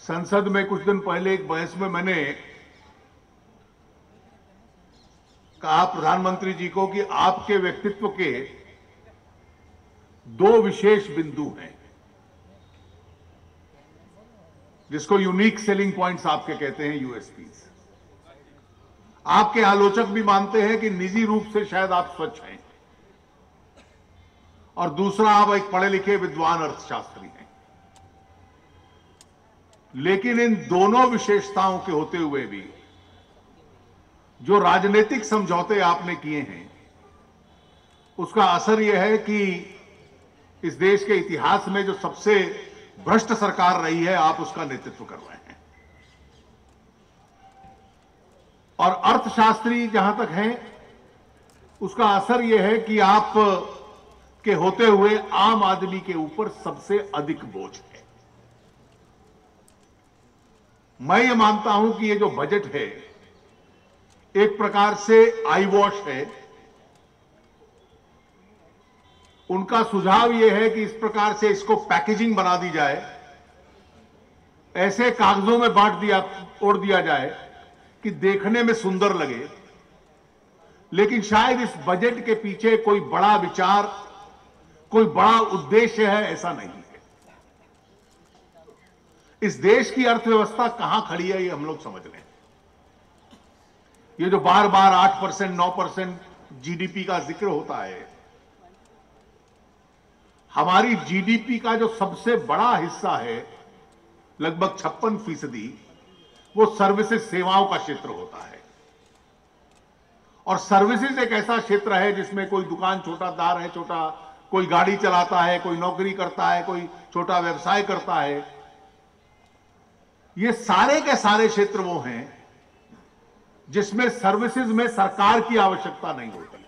संसद में कुछ दिन पहले एक बहस में मैंने कहा प्रधानमंत्री जी को कि आपके व्यक्तित्व के दो विशेष बिंदु हैं जिसको यूनिक सेलिंग पॉइंट्स आपके कहते हैं, यूएसपीज। आपके आलोचक भी मानते हैं कि निजी रूप से शायद आप स्वच्छ हैं, और दूसरा आप एक पढ़े लिखे विद्वान अर्थशास्त्री हैं। लेकिन इन दोनों विशेषताओं के होते हुए भी जो राजनीतिक समझौते आपने किए हैं उसका असर यह है कि इस देश के इतिहास में जो सबसे भ्रष्ट सरकार रही है आप उसका नेतृत्व कर रहे हैं। और अर्थशास्त्री जहां तक हैं उसका असर यह है कि आप के होते हुए आम आदमी के ऊपर सबसे अधिक बोझ है। मैं ये मानता हूं कि ये जो बजट है एक प्रकार से आई वॉश है। उनका सुझाव यह है कि इस प्रकार से इसको पैकेजिंग बना दी जाए, ऐसे कागजों में ओढ़ दिया जाए कि देखने में सुंदर लगे, लेकिन शायद इस बजट के पीछे कोई बड़ा विचार, कोई बड़ा उद्देश्य है, ऐसा नहीं है। इस देश की अर्थव्यवस्था कहां खड़ी है ये हम लोग समझ रहे हैं। ये जो बार बार 8%, 9% जीडीपी का जिक्र होता है, हमारी जीडीपी का जो सबसे बड़ा हिस्सा है लगभग 56%, वो सर्विसेज, सेवाओं का क्षेत्र होता है। और सर्विसेज एक ऐसा क्षेत्र है जिसमें कोई दुकान छोटादार है, कोई गाड़ी चलाता है, कोई नौकरी करता है, कोई छोटा व्यवसाय करता है। ये सारे के सारे क्षेत्र वो हैं जिसमें सर्विसेज में सरकार की आवश्यकता नहीं होती,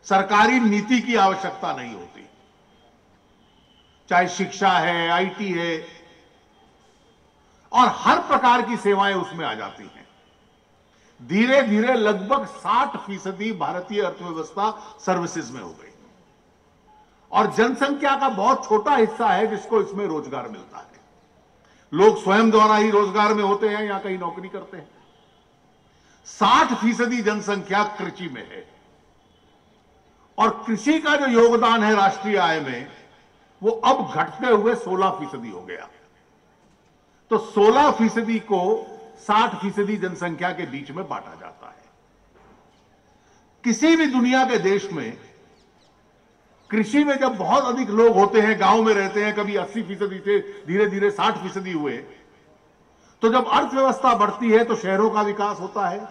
सरकारी नीति की आवश्यकता नहीं होती। चाहे शिक्षा है, आईटी है, और हर प्रकार की सेवाएं उसमें आ जाती हैं। धीरे धीरे लगभग 60% भारतीय अर्थव्यवस्था सर्विसेज में हो गई, और जनसंख्या का बहुत छोटा हिस्सा है जिसको इसमें रोजगार मिलता है। लोग स्वयं द्वारा ही रोजगार में होते हैं या कहीं नौकरी करते हैं। 60% जनसंख्या कृषि में है, और कृषि का जो योगदान है राष्ट्रीय आय में वो अब घटते हुए 16% हो गया। तो 16% को 60% जनसंख्या के बीच में बांटा जाता है। किसी भी दुनिया के देश में कृषि में जब बहुत अधिक लोग होते हैं, गांव में रहते हैं, कभी 80% से धीरे धीरे 60% हुए, तो जब अर्थव्यवस्था बढ़ती है तो शहरों का विकास होता है,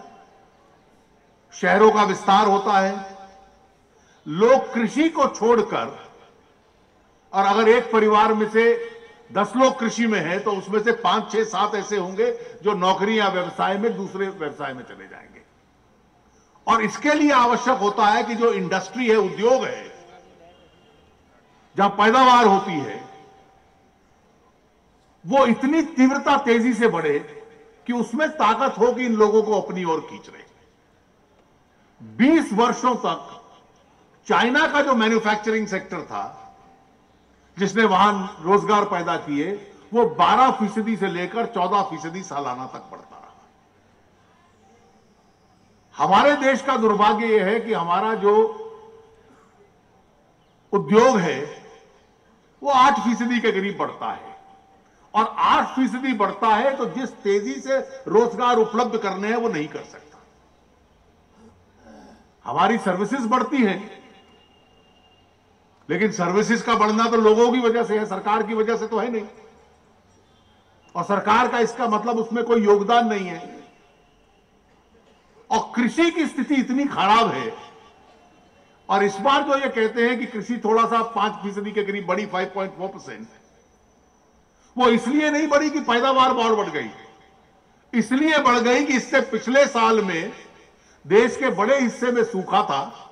शहरों का विस्तार होता है। लोग कृषि को छोड़कर, और अगर एक परिवार में से 10 लोग कृषि में हैं तो उसमें से 5, 6, 7 ऐसे होंगे जो नौकरी या व्यवसाय में, दूसरे व्यवसाय में चले जाएंगे। और इसके लिए आवश्यक होता है कि जो इंडस्ट्री है, उद्योग है, जहां पैदावार होती है, वो इतनी तीव्रता, तेजी से बढ़े कि उसमें ताकत हो कि इन लोगों को अपनी ओर खींच रहे। 20 वर्षों तक चाइना का जो मैन्युफैक्चरिंग सेक्टर था जिसने वहां रोजगार पैदा किए, वो 12% से लेकर 14% सालाना तक बढ़ता रहा। हमारे देश का दुर्भाग्य यह है कि हमारा जो उद्योग है वो 8% के करीब बढ़ता है, और 8% बढ़ता है तो जिस तेजी से रोजगार उपलब्ध करने हैं वो नहीं कर सकता। हमारी सर्विसेज बढ़ती हैं, लेकिन सर्विसेज का बढ़ना तो लोगों की वजह से है, सरकार की वजह से तो है नहीं। और सरकार का इसका मतलब उसमें कोई योगदान नहीं है। और कृषि की स्थिति इतनी खराब है, और इस बार जो ये कहते हैं कि कृषि थोड़ा सा 5% के करीब बढ़ी, 5.4%, वो इसलिए नहीं बढ़ी कि पैदावार बहुत बढ़ गई, इसलिए बढ़ गई कि इससे पिछले साल में देश के बड़े हिस्से में सूखा था,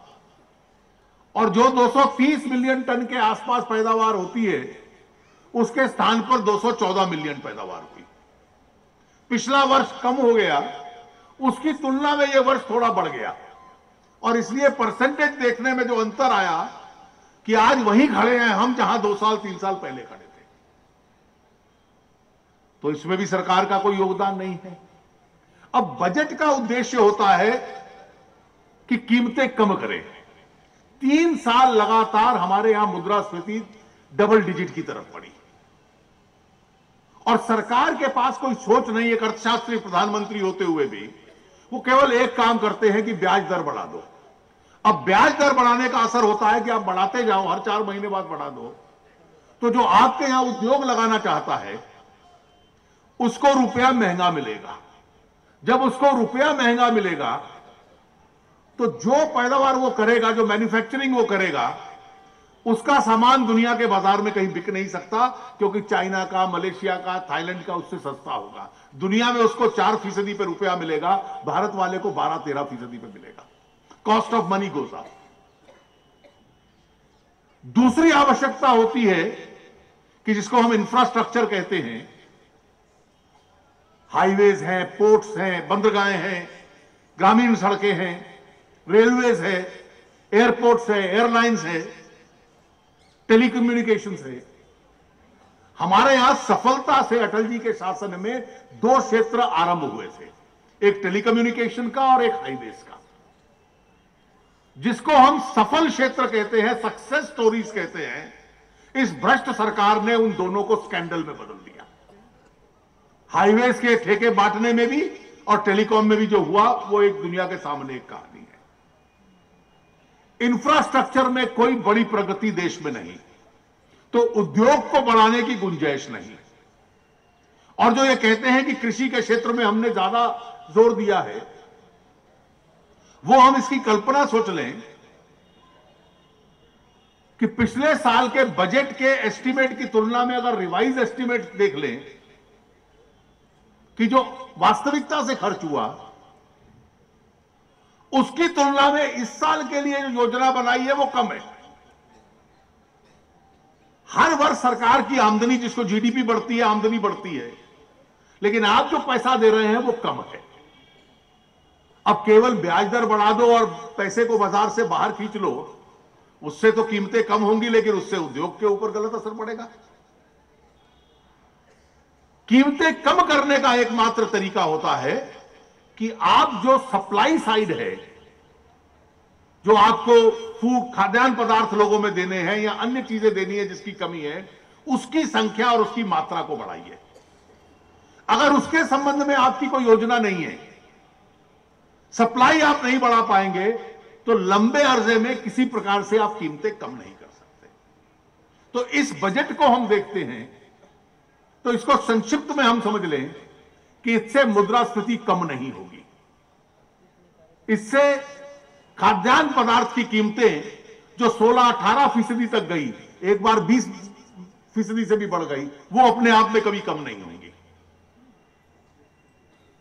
और जो 230 मिलियन टन के आसपास पैदावार होती है उसके स्थान पर 214 मिलियन पैदावार हुई। पिछला वर्ष कम हो गया, उसकी तुलना में यह वर्ष थोड़ा बढ़ गया, और इसलिए परसेंटेज देखने में जो अंतर आया कि आज वहीं खड़े हैं हम जहां 2 साल 3 साल पहले खड़े थे। तो इसमें भी सरकार का कोई योगदान नहीं है। अब बजट का उद्देश्य होता है कि कीमतें कम करें। 3 साल लगातार हमारे यहां मुद्रास्फीति डबल डिजिट की तरफ बढ़ी और सरकार के पास कोई सोच नहीं है। अर्थशास्त्री प्रधानमंत्री होते हुए भी वो केवल एक काम करते हैं कि ब्याज दर बढ़ा दो। अब ब्याज दर बढ़ाने का असर होता है कि आप बढ़ाते जाओ, हर 4 महीने बाद बढ़ा दो, तो जो आपके यहां उद्योग लगाना चाहता है उसको रुपया महंगा मिलेगा। जब उसको रुपया महंगा मिलेगा तो जो पैदावार वो करेगा, जो मैन्युफैक्चरिंग वो करेगा, उसका सामान दुनिया के बाजार में कहीं बिक नहीं सकता, क्योंकि चाइना का, मलेशिया का, थाईलैंड का उससे सस्ता होगा। दुनिया में उसको 4% पे रुपया मिलेगा, भारत वाले को 12-13% पे मिलेगा। Cost of money goes up. दूसरी आवश्यकता होती है कि जिसको हम इंफ्रास्ट्रक्चर कहते हैं, हाईवेज हैं, पोर्ट्स हैं, बंदरगाहें हैं, ग्रामीण सड़कें हैं, रेलवेज है, एयरपोर्ट्स है, एयरलाइंस है, टेलीकम्युनिकेशंस है। हमारे यहां सफलता से अटल जी के शासन में 2 क्षेत्र आरंभ हुए थे, एक टेलीकम्युनिकेशन का और एक हाईवेज का, जिसको हम सफल क्षेत्र कहते हैं, सक्सेस स्टोरीज कहते हैं। इस भ्रष्ट सरकार ने उन दोनों को स्कैंडल में बदल दिया। हाईवेज के ठेके बांटने में भी और टेलीकॉम में भी जो हुआ वो एक दुनिया के सामने एक कहानी है। इंफ्रास्ट्रक्चर में कोई बड़ी प्रगति देश में नहीं, तो उद्योग को बढ़ाने की गुंजाइश नहीं। और जो ये कहते हैं कि कृषि के क्षेत्र में हमने ज्यादा जोर दिया है, वो हम इसकी कल्पना सोच लें कि पिछले साल के बजट के एस्टीमेट की तुलना में अगर रिवाइज एस्टीमेट देख लें कि जो वास्तविकता से खर्च हुआ, उसकी तुलना में इस साल के लिए जो योजना बनाई है वो कम है। हर वर्ष सरकार की आमदनी, जिसको जीडीपी बढ़ती है, आमदनी बढ़ती है, लेकिन आप जो पैसा दे रहे हैं वो कम है। अब केवल ब्याज दर बढ़ा दो और पैसे को बाजार से बाहर खींच लो, उससे तो कीमतें कम होंगी, लेकिन उससे उद्योग के ऊपर गलत असर पड़ेगा। कीमतें कम करने का एकमात्र तरीका होता है कि आप जो सप्लाई साइड है, जो आपको फूड, खाद्यान्न पदार्थ लोगों में देने हैं या अन्य चीजें देनी है जिसकी कमी है, उसकी संख्या और उसकी मात्रा को बढ़ाइए। अगर उसके संबंध में आपकी कोई योजना नहीं है, सप्लाई आप नहीं बढ़ा पाएंगे, तो लंबे अरसे में किसी प्रकार से आप कीमतें कम नहीं कर सकते। तो इस बजट को हम देखते हैं तो इसको संक्षिप्त में हम समझ लें कि इससे मुद्रास्फीति कम नहीं होगी। इससे खाद्यान्न पदार्थ की कीमतें जो 16-18% तक गई, एक बार 20% से भी बढ़ गई, वो अपने आप में कभी कम नहीं होंगी।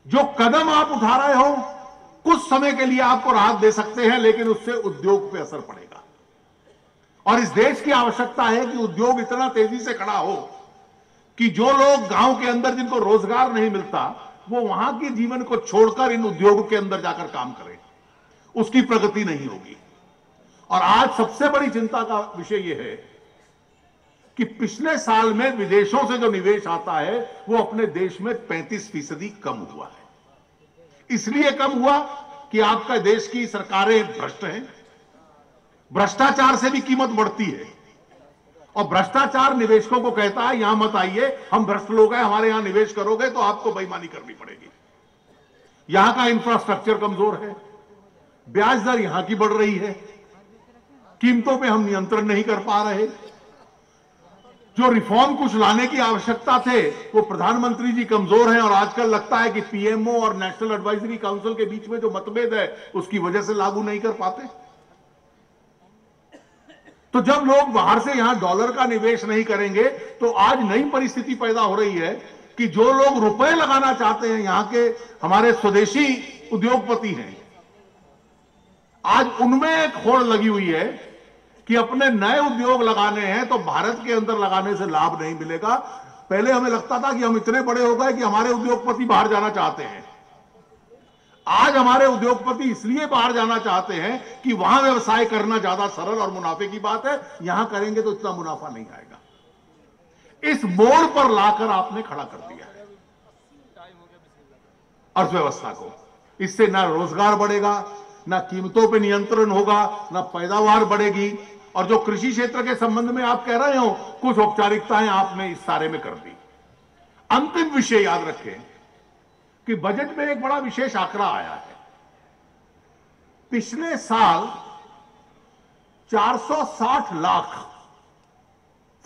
जो कदम आप उठा रहे हो कुछ समय के लिए आपको राहत दे सकते हैं, लेकिन उससे उद्योग पे असर पड़ेगा। और इस देश की आवश्यकता है कि उद्योग इतना तेजी से खड़ा हो कि जो लोग गांव के अंदर जिनको रोजगार नहीं मिलता, वो वहां के जीवन को छोड़कर इन उद्योगों के अंदर जाकर काम करें। उसकी प्रगति नहीं होगी। और आज सबसे बड़ी चिंता का विषय यह है कि पिछले साल में विदेशों से जो निवेश आता है वो अपने देश में 35% कम हुआ है। इसलिए कम हुआ कि आपका देश की सरकारें भ्रष्ट हैं। भ्रष्टाचार से भी कीमत बढ़ती है और भ्रष्टाचार निवेशकों को कहता है यहां मत आइए, हम भ्रष्ट लोग हैं, हमारे यहां निवेश करोगे तो आपको बेईमानी करनी पड़ेगी। यहां का इंफ्रास्ट्रक्चर कमजोर है, ब्याज दर यहां की बढ़ रही है, कीमतों पे हम नियंत्रण नहीं कर पा रहे। जो रिफॉर्म कुछ लाने की आवश्यकता थे वो प्रधानमंत्री जी कमजोर हैं और आजकल लगता है कि पीएमओ और नेशनल एडवाइजरी काउंसिल के बीच में जो मतभेद है उसकी वजह से लागू नहीं कर पाते। तो जब लोग बाहर से यहां डॉलर का निवेश नहीं करेंगे तो आज नई परिस्थिति पैदा हो रही है कि जो लोग रुपए लगाना चाहते हैं, यहां के हमारे स्वदेशी उद्योगपति हैं, आज उनमें एक होड़ लगी हुई है कि अपने नए उद्योग लगाने हैं तो भारत के अंदर लगाने से लाभ नहीं मिलेगा। पहले हमें लगता था कि हम इतने बड़े हो गए कि हमारे उद्योगपति बाहर जाना चाहते हैं। आज हमारे उद्योगपति इसलिए बाहर जाना चाहते हैं कि वहां व्यवसाय करना ज्यादा सरल और मुनाफे की बात है, यहां करेंगे तो इतना मुनाफा नहीं आएगा। इस मोड़ पर लाकर आपने खड़ा कर दिया है। अर्थव्यवस्था को। इससे ना रोजगार बढ़ेगा, ना कीमतों पे नियंत्रण होगा, ना पैदावार बढ़ेगी। और जो कृषि क्षेत्र के संबंध में आप कह रहे हो, कुछ औपचारिकताएं आपने इस सारे में कर दी। अंतिम विषय याद रखें कि बजट में एक बड़ा विशेष आंकड़ा आया है। पिछले साल 460 लाख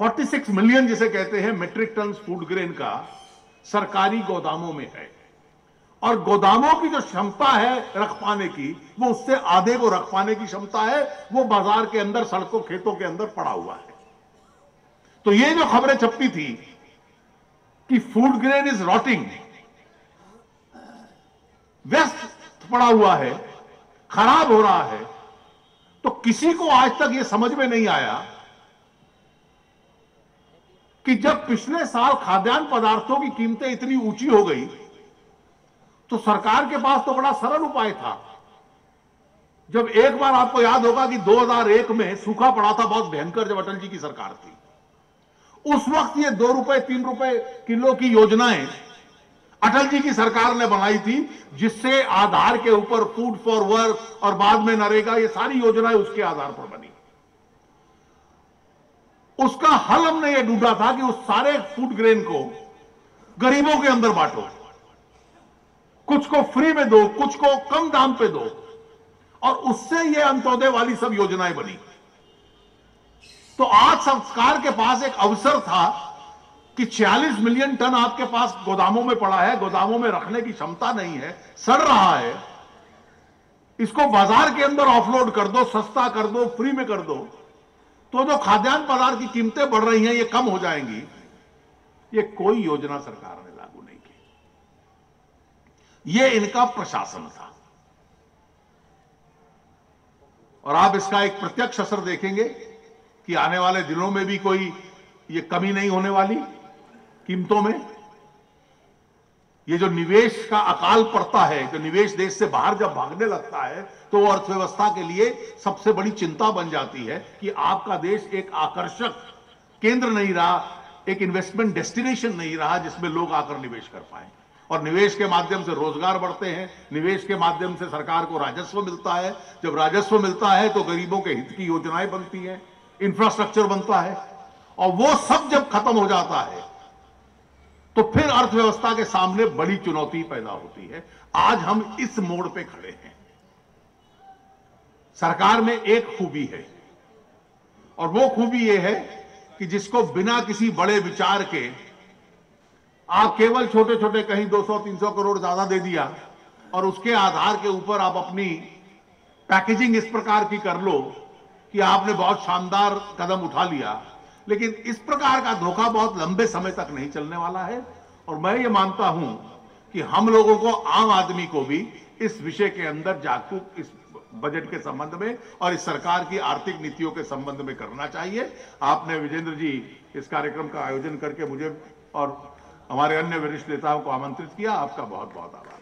46 मिलियन जिसे कहते हैं मेट्रिक टन फूड ग्रेन का सरकारी गोदामों में है। और गोदामों की जो क्षमता है रख पाने की, वो उससे आधे को रख पाने की क्षमता है, वो बाजार के अंदर, सड़कों, खेतों के अंदर पड़ा हुआ है। तो ये जो खबरें छपी थी कि फूड ग्रेन इज रॉटिंग, व्यस्त पड़ा हुआ है, खराब हो रहा है, तो किसी को आज तक यह समझ में नहीं आया कि जब पिछले साल खाद्यान्न पदार्थों की कीमतें इतनी ऊंची हो गई तो सरकार के पास तो बड़ा सरल उपाय था। जब एक बार आपको याद होगा कि 2001 में सूखा पड़ा था बहुत भयंकर, जब अटल जी की सरकार थी, उस वक्त ये 2 रुपए 3 रुपए किलो की योजनाएं अटल जी की सरकार ने बनाई थी, जिससे आधार के ऊपर फूड फॉर वर्क और बाद में नरेगा, ये सारी योजनाएं उसके आधार पर बनी। उसका हल हमने ये ढूंढा था कि उस सारे फूड ग्रेन को गरीबों के अंदर बांटो, कुछ को फ्री में दो, कुछ को कम दाम पे दो, और उससे ये अंत्योदय वाली सब योजनाएं बनी। तो आज सरकार के पास एक अवसर था कि 46 मिलियन टन आपके पास गोदामों में पड़ा है, गोदामों में रखने की क्षमता नहीं है, सड़ रहा है, इसको बाजार के अंदर ऑफलोड कर दो, सस्ता कर दो, फ्री में कर दो, तो जो खाद्यान्न पदार्थ की कीमतें बढ़ रही हैं ये कम हो जाएंगी। ये कोई योजना सरकार ने लागू नहीं की, ये इनका प्रशासन था। और आप इसका एक प्रत्यक्ष असर देखेंगे कि आने वाले दिनों में भी कोई ये कमी नहीं होने वाली कीमतों में। ये जो निवेश का अकाल पड़ता है, जो निवेश देश से बाहर जब भागने लगता है, तो वो अर्थव्यवस्था के लिए सबसे बड़ी चिंता बन जाती है कि आपका देश एक आकर्षक केंद्र नहीं रहा, एक इन्वेस्टमेंट डेस्टिनेशन नहीं रहा जिसमें लोग आकर निवेश कर पाए। और निवेश के माध्यम से रोजगार बढ़ते हैं, निवेश के माध्यम से सरकार को राजस्व मिलता है, जब राजस्व मिलता है तो गरीबों के हित की योजनाएं बनती हैं, इंफ्रास्ट्रक्चर बनता है, और वो सब जब खत्म हो जाता है तो फिर अर्थव्यवस्था के सामने बड़ी चुनौती पैदा होती है। आज हम इस मोड़ पे खड़े हैं। सरकार में एक खूबी है, और वो खूबी ये है कि जिसको बिना किसी बड़े विचार के आप केवल छोटे छोटे कहीं 200-300 करोड़ ज्यादा दे दिया, और उसके आधार के ऊपर आप अपनी पैकेजिंग इस प्रकार की कर लो कि आपने बहुत शानदार कदम उठा लिया, लेकिन इस प्रकार का धोखा बहुत लंबे समय तक नहीं चलने वाला है। और मैं ये मानता हूं कि हम लोगों को, आम आदमी को भी इस विषय के अंदर जागरूक इस बजट के संबंध में और इस सरकार की आर्थिक नीतियों के संबंध में करना चाहिए। आपने विजेंद्र जी इस कार्यक्रम का आयोजन करके मुझे और हमारे अन्य वरिष्ठ नेताओं को आमंत्रित किया, आपका बहुत बहुत आभार।